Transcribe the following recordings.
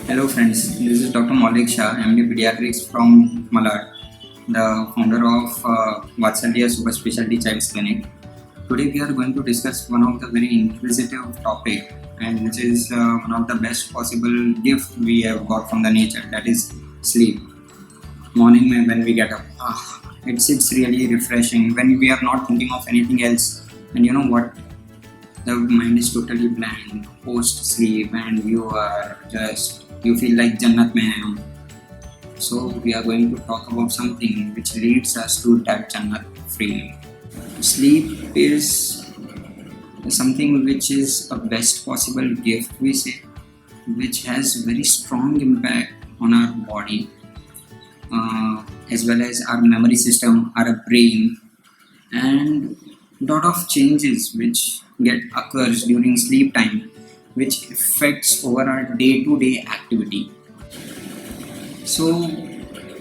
Hello friends, this is Dr. Maulik Shah, MD Pediatrics from Malad, the founder of Vatsalya Super Specialty Child's Clinic. Today we are going to discuss one of the very inquisitive topic, and which is one of the best possible gift we have got from the nature, that is sleep. Morning when we get up, it's really refreshing when we are not thinking of anything else, and you know what, the mind is totally blank post sleep, and you feel like Jannat mein hai hum. So we are going to talk about something which leads us to that Jannat feeling. Sleep is something which is a best possible gift, we say, which has very strong impact on our body, as well as our memory system, our brain, and lot of changes which get occurs during sleep time, which affects over our day-to-day activity. So,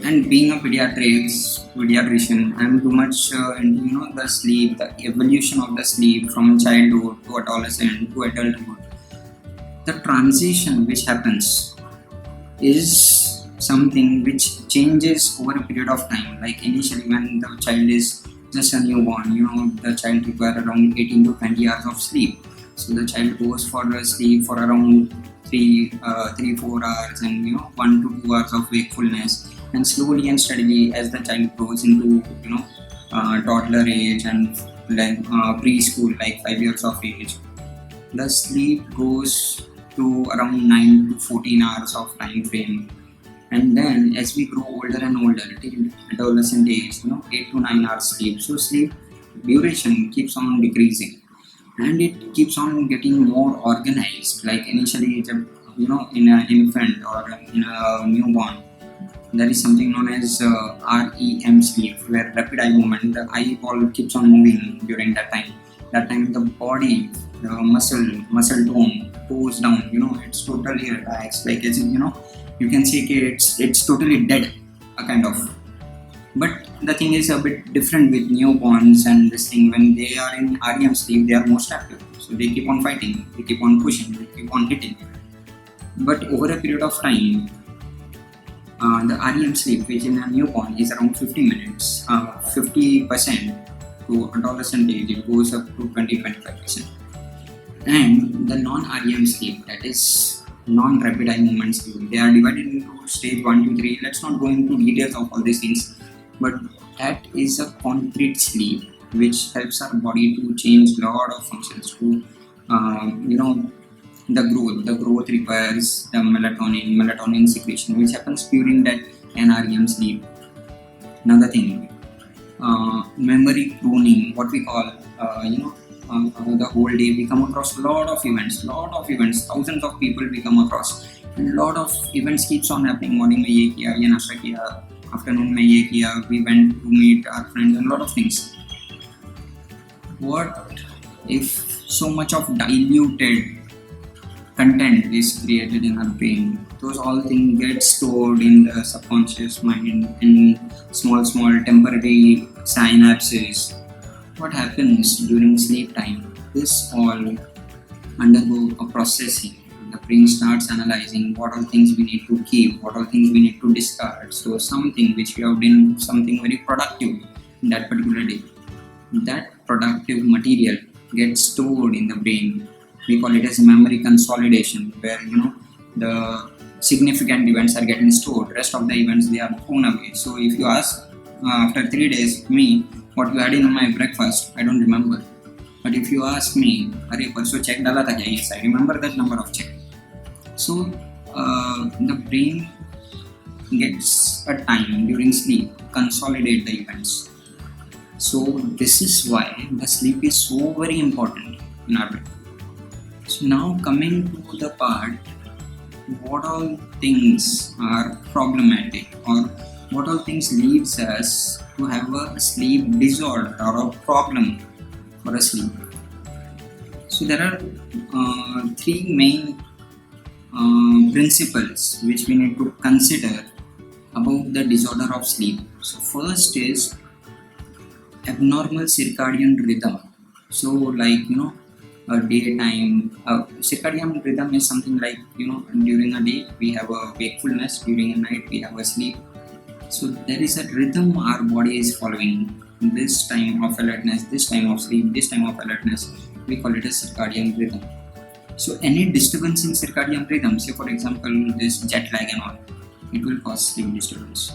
and being a pediatrician, I'm too much into the sleep, the evolution of the sleep from childhood to adolescent to adulthood. The transition which happens is something which changes over a period of time. Like initially, when the child is just a newborn, the child requires around 18 to 20 hours of sleep. So the child goes for a sleep for around 4 hours, and 1 to 2 hours of wakefulness. And slowly and steadily, as the child grows into toddler age and preschool, like 5 years of age, the sleep goes to around 9 to 14 hours of time frame. And then as we grow older and older till adolescent age, 8 to 9 hours sleep. So sleep duration keeps on decreasing, and it keeps on getting more organized. Like initially, in an infant or in a newborn, there is something known as REM sleep, where rapid eye movement, the eyeball keeps on moving during that time. That time the body, the muscle tone goes down. It's totally relaxed, like as if, you can say it's totally dead, a kind of. But the thing is a bit different with newborns and this thing. When they are in REM sleep, they are most active. So they keep on fighting, they keep on pushing, they keep on hitting. But over a period of time, the REM sleep, which in a newborn is around 50 minutes, 50% to adolescent age, it goes up to 20-25%. And the non-REM sleep, that is non-rapid eye movement sleep, they are divided into stage 1 to 3. Let's not go into details of all these things, but that is a concrete sleep which helps our body to change a lot of functions to the growth requires the melatonin secretion, which happens during that NREM sleep. Another thing, memory pruning, what we call, the whole day we come across lot of events, thousands of people we come across, and lot of events keeps on happening. Morning mein ye kiya, ye nashta kiya, afternoon mein ye kiya, we went to meet our friends, and lot of things. What if so much of diluted content is created in our brain? Those all things get stored in the subconscious mind in small temporary synapses. What happens during sleep time? This all undergo a processing. The brain starts analyzing what all things we need to keep, what all things we need to discard. So something which we have done something very productive in that particular day, that productive material gets stored in the brain. We call it as memory consolidation, where the significant events are getting stored. Rest of the events, they are thrown away. So if you ask after 3 days me what you had in my breakfast, I don't remember. But if you ask me, अरे परसों check डाला था क्या? Yes, I remember that number of check. So the brain gets a time during sleep to consolidate the events. So this is why the sleep is so very important in our brain. So now coming to the part, what all things are problematic, or what all things leads us to have a sleep disorder or a problem for a sleep. So there are 3 main principles which we need to consider about the disorder of sleep. So first is abnormal circadian rhythm. So like daytime. Circadian rhythm is something like, during a day we have a wakefulness, during a night we have a sleep. So there is a rhythm our body is following. This time of alertness, this time of sleep, this time of alertness, we call it a circadian rhythm. So any disturbance in circadian rhythm, say for example this jet lag and all, it will cause sleep disturbance.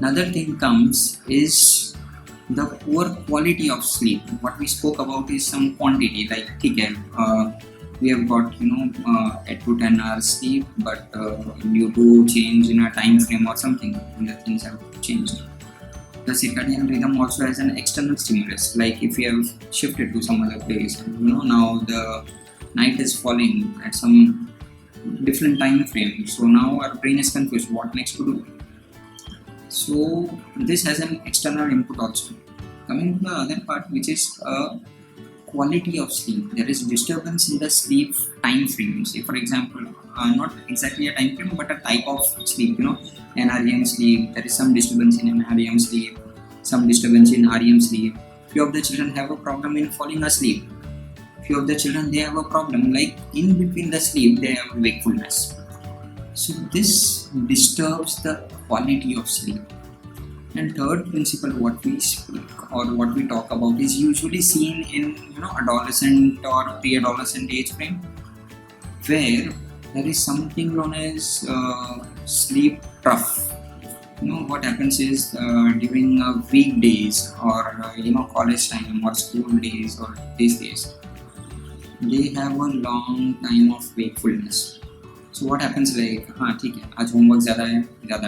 Another thing comes is the poor quality of sleep. What we spoke about is some quantity, like okay, we have got 8 to 10 hours sleep, but due to change in a time frame or something, the things have changed. The circadian rhythm also has an external stimulus, like if we have shifted to some other place, now the night is falling at some different time frame, so now our brain is confused what next to do. So this has an external input also. Coming to the other part, which is quality of sleep, there is disturbance in the sleep time frame. Say for example, not exactly a time frame but a type of sleep, NREM sleep, there is some disturbance in NREM sleep, some disturbance in REM sleep. Few of the children have a problem in falling asleep. Few of the children, they have a problem like in between the sleep they have wakefulness. So this disturbs the quality of sleep. And third principle, what we speak or what we talk about is usually seen in adolescent or pre-adolescent age frame, where there is something known as sleep trough. What happens is during weekdays or college time or school days or these days, they have a long time of wakefulness. So what happens like, ठीक है, आज homework ज़्यादा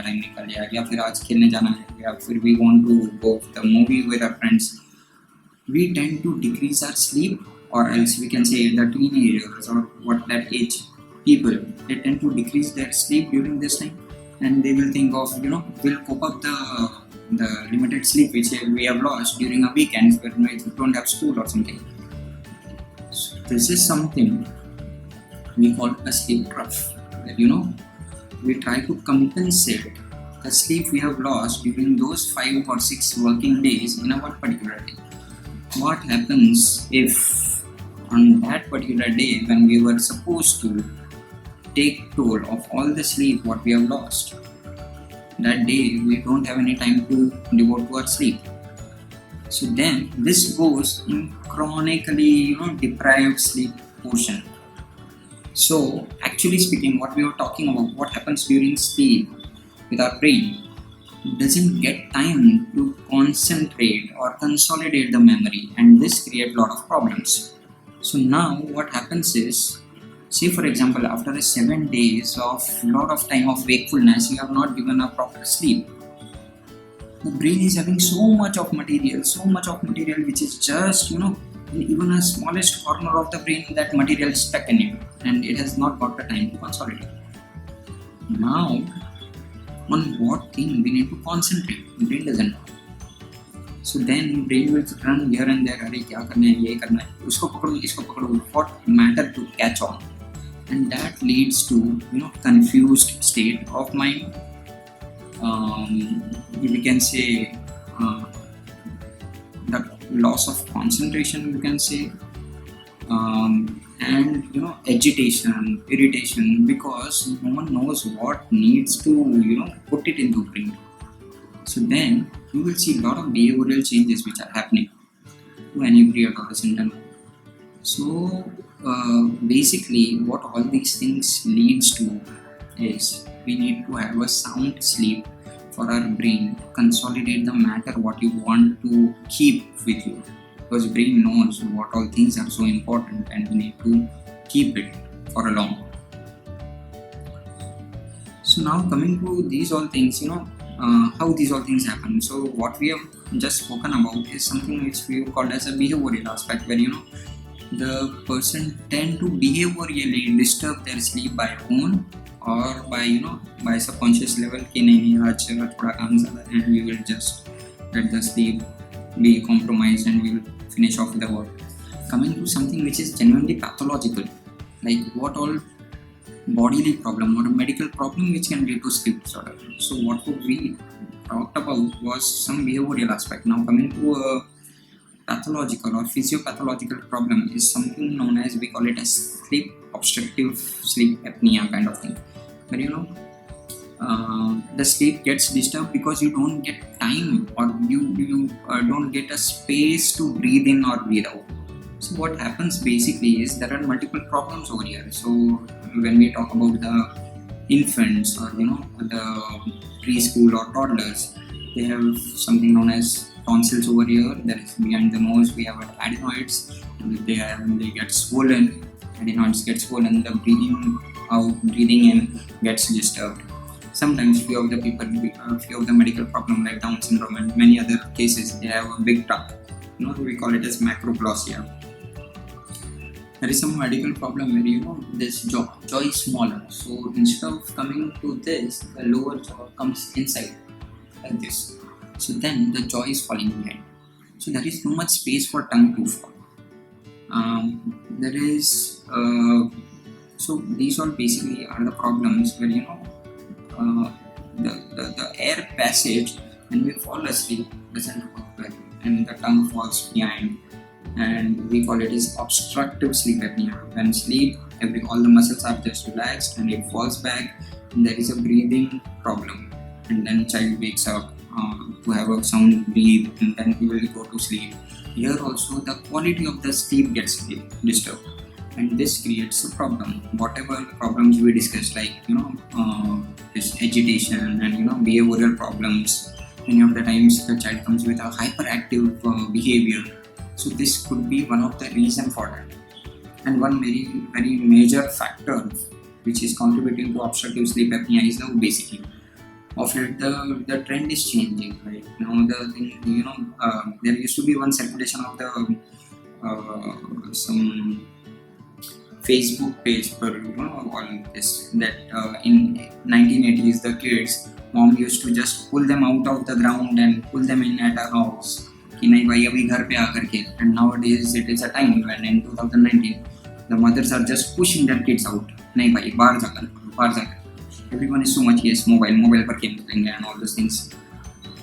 time निकल गया, या फिर आज खेलने जाना है, या फिर we want to go to the movie with our friends, we tend to decrease our sleep, or else we can say the teenagers or what that age people, they tend to decrease their sleep during this time, and they will think of we'll cope up the limited sleep which we have lost during a weekend when we don't have school or something. So this is something we call a sleep trough. We try to compensate the sleep we have lost during those 5 or 6 working days in a one particular day. What happens if on that particular day when we were supposed to take toll of all the sleep what we have lost, that day we don't have any time to devote to our sleep. So then this goes in chronically deprived sleep portion. So actually speaking, what we were talking about, what happens during sleep with our brain, doesn't get time to concentrate or consolidate the memory, and this creates a lot of problems. So now what happens is, say for example, after 7 days of lot of time of wakefulness, you have not given a proper sleep. The brain is having so much of material which is just in even a smallest corner of the brain, that material is stuck in it and it has not got the time to consolidate. Now on what thing we need to concentrate, brain doesn't know. So then brain will run here and there, अरे क्या करना है, ये करना है, उसको पकड़ो, इसको पकड़ो, what matter to catch on, and that leads to confused state of mind. We can say the loss of concentration, you can say, and agitation, irritation, because no one knows what needs to put it into brain. So then you will see a lot of behavioral changes which are happening to any pre-adolescent. So basically what all these things leads to is we need to have a sound sleep for our brain to consolidate the matter what you want to keep with you, because brain knows what all things are so important and we need to keep it for a long. So now coming to these all things, how these all things happen. So what we have just spoken about is something which we have called as a behavioral aspect, where the person tend to behaviorally disturb their sleep by own or by subconscious level कि नहीं आज थोड़ा काम ज़्यादा है, and we will just let the sleep be compromised and we will finish off the work. Coming to something which is genuinely pathological, like what all bodily problem or a medical problem which can lead to sleep disorder. So what we talked about was some behavioral aspect. Now coming to pathological or physiopathological problem is something known as, we call it as sleep obstructive sleep apnea kind of thing. But the sleep gets disturbed because you don't get time, or you don't get a space to breathe in or breathe out. So what happens basically is there are multiple problems over here. So when we talk about the infants, or the preschool or toddlers, they have something known as tonsils over here, that is behind the nose. We have adenoids, and they get swollen. Adenoids get swollen, the breathing out, breathing in gets disturbed. Sometimes few of the medical problem like Down syndrome and many other cases, they have a big tongue. We call it as macroglossia. There is some medical problem where this jaw is smaller. So instead of coming to this, the lower jaw comes inside like this. So then the jaw is falling behind. So there is no much space for tongue to fall. So these all basically are the problems where the air passage when we fall asleep doesn't work well, and the tongue falls behind, and we call it as obstructive sleep apnea. When sleep, all the muscles are just relaxed and it falls back, and there is a breathing problem, and then child wakes up to have a sound breathe, and then he will go to sleep. Here also the quality of the sleep gets disturbed, and this creates a problem. Whatever problems we discussed, like this agitation and behavioral problems, many of the times the child comes with a hyperactive behavior. So this could be one of the reason for that. And one very very major factor which is contributing to obstructive sleep apnea is the obesity. Of late, the trend is changing, right? There used to be one circulation of the some Facebook page for all this, that in 1980s the kids, mom used to just pull them out of the ground and pull them in at a house कि नहीं भाई अभी घर पे आकर के. And nowadays it is a time when in 2019 the mothers are just pushing their kids out. नहीं भाई बाहर जाकर. Everyone is so much mobile पर game खेलेंगे and all those things.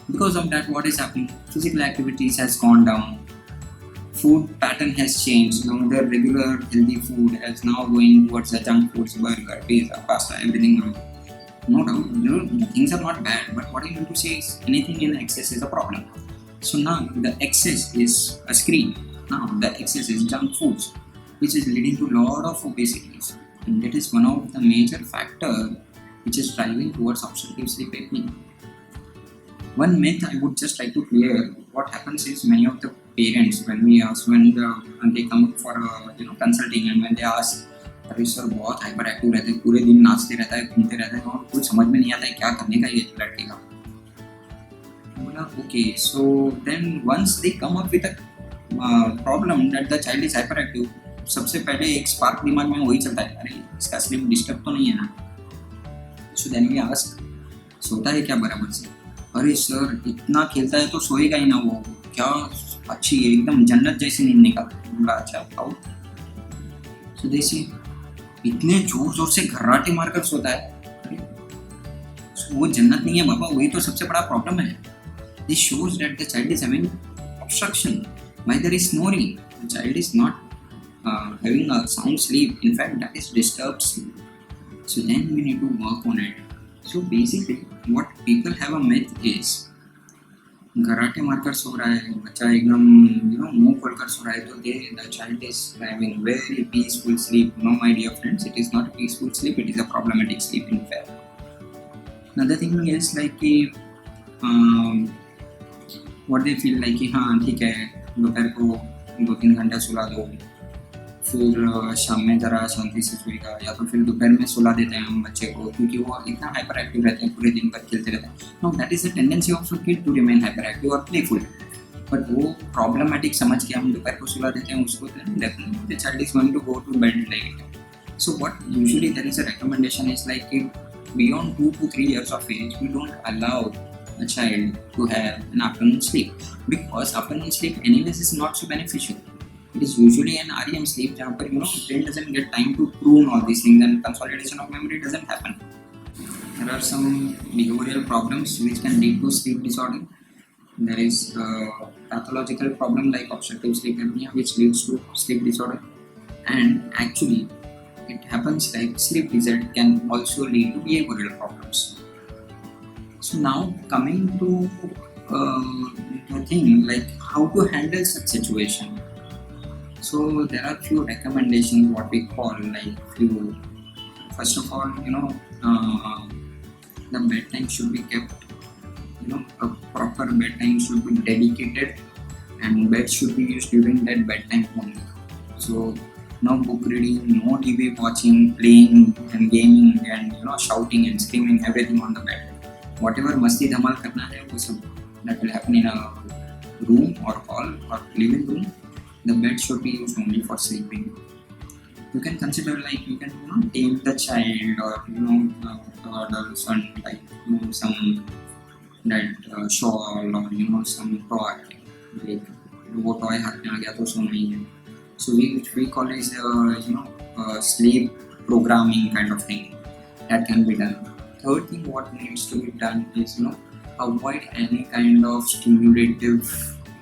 Because of that, what is happening? Physical activities has gone down. Food pattern has changed. The regular healthy food is now going towards the junk foods, burger, pizza, pasta, everything. No doubt, things are not bad, but what I want to say is anything in excess is a problem. So now the excess is a screen. Now the excess is junk foods, which is leading to a lot of obesities, and that is one of the major factor which is driving towards obstructive sleep apnea. One myth I would just like to clear. What happens is many of the parents, when they come for consulting, and when they ask, अरे sir बहुत hyper active रहते हैं, पूरे दिन नाचते रहता है, घूमते रहता है, और कुछ समझ में नहीं आता है क्या करने का ये लड़के का. बोला okay, so then once they come up with a problem that the child is hyperactive, सबसे पहले एक स्पार्क दिमाग में वही चलता है, अरे इसका स्लीप डिस्टर्ब तो नहीं है ना. So then we ask, सोता है क्या बराबर से? अरे सर इतना खेलता है तो सोएगा ही ना, वो क्या अच्छी है, एकदम जन्नत जैसी नींद निकाल. बोला अच्छा आओ. So they say, इतने जोर से घर्राटे मारकर सोता है, so वो जन्नत नहीं है बाबा, वही तो सबसे बड़ा प्रॉब्लम है. This shows that the child is having obstruction. Why there is snoring? The child is not having a sound sleep. In fact, that is disturbed sleep. So then we need to work on it. So basically, what people have a myth is, घराटे मारकर सो रहा है बच्चा, एकदम मुंह खोलकर सो रहा है, तो the child is having very peaceful sleep. No, my dear friends, it is not a peaceful sleep. It is a problematic sleep in fact. Another thing is like what they feel like कि हाँ ठीक है, दोपहर को 2-3 घंटा सुला दो, फिर शाम में ज़रा शांति से सोएगा, या तो फिर दोपहर में सुला देते हैं हम बच्चे को, क्योंकि वो इतना हाइपर एक्टिव रहते हैं, पूरे दिन भर खेलते रहते हैं. No, that is the tendency of kid to remain hyperactive और प्लेफुल. बट वो प्रॉब्लमेटिक समझ के हम दोपहर को सुला देते हैं उसको, definitely the child is going to go to bed like. So what usually there is a recommendation is like beyond 2 to 3 years of age, we don't allow a child to have an afternoon sleep, because afternoon sleep anyways is not so beneficial. It is usually an REM sleep जहाँ पर brain doesn't get time to prune all these things and consolidation of memory doesn't happen. There are some behavioral problems which can lead to sleep disorder. there is a pathological problem like obstructive sleep apnea, which leads to sleep disorder, and actually it happens like sleep disorder can also lead to behavioral problems. So now coming to the thing like how to handle such situation. So there are few recommendations what we call like few. First of all, the bedtime should be kept. A proper bedtime should be dedicated, and bed should be used during that bedtime only. So no book reading, no TV watching, playing and gaming, and shouting and screaming everything on the bed. Whatever masti dhamal karna hai, वो सब that will happen in a room or hall or living room. The bed should be used only for sleeping. You can consider like you can tame the child or the son like some that shawl or some toy like वो toy हाथ में आ गया तो सोना ही है. So we call it sleep programming kind of thing that can be done. Third thing what needs to be done is avoid any kind of stimulative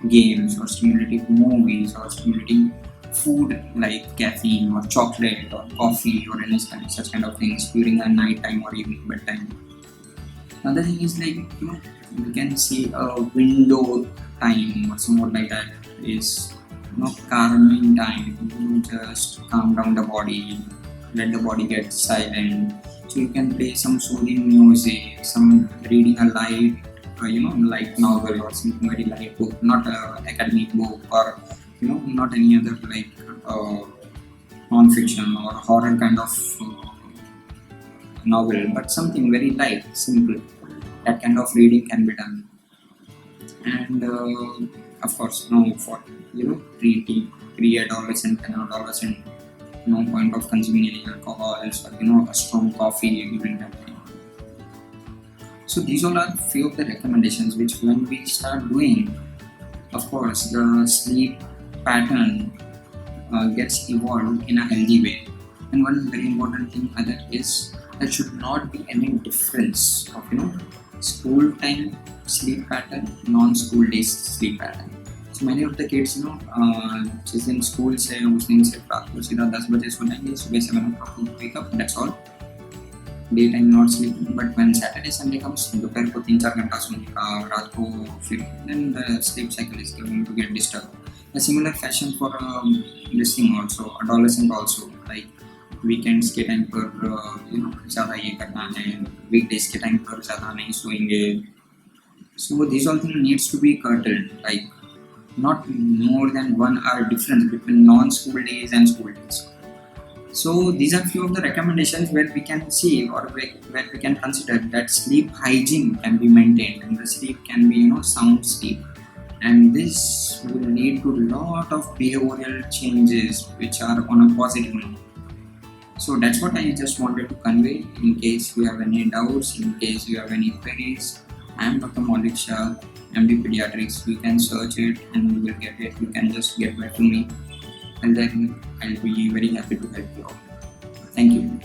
games or stimulative movies or stimulating food like caffeine or chocolate or coffee or any such kind of things during a night time or evening bedtime. Another thing is like we can see a window time or somewhat like that is calming time. Just calm down the body, let the body get silent. So you can play some soothing music, some reading a light light novel or something very light book, not a academic book or not any other like non-fiction or horror kind of novel, but something very light, simple. That kind of reading can be done. And of course, for pre-adolescent and adolescent, no point of consuming any alcohols or a strong coffee during that time. So these all are few of the recommendations which when we start doing, of course, the sleep pattern gets evolved in a healthy way. And one very important thing other is there should not be any difference of school time sleep pattern, non-school days sleep pattern. So many of the kids जिस दिन school से उस दिन से रात को सीधा 10 बजे सो जाएंगे, सुबह 7 o'clock wake up, that's all. Daytime not sleeping, but when Saturday Sunday comes, दोपहर को 3-4 घंटा सोने का, रात को फिर then the sleep cycle is going to get disturbed. A similar fashion for this thing also, adolescent also, like weekends के time पर ज़्यादा ये करना है, weekdays के टाइम पर ज़्यादा नहीं सोएंगे. So these all things needs to be curtailed, like not more than 1 hour difference between non-school days and school days. So these are few of the recommendations where we can see or where we can consider that sleep hygiene can be maintained and the sleep can be sound sleep, and this will lead to lot of behavioral changes which are on a positive note. So that's what I just wanted to convey. In case you have any doubts, in case you have any queries, I am Dr. Maulik Shah, MD Pediatrics. You can search it and you will get it. You can just get back to me and then I'll be very happy to help you out. Thank you.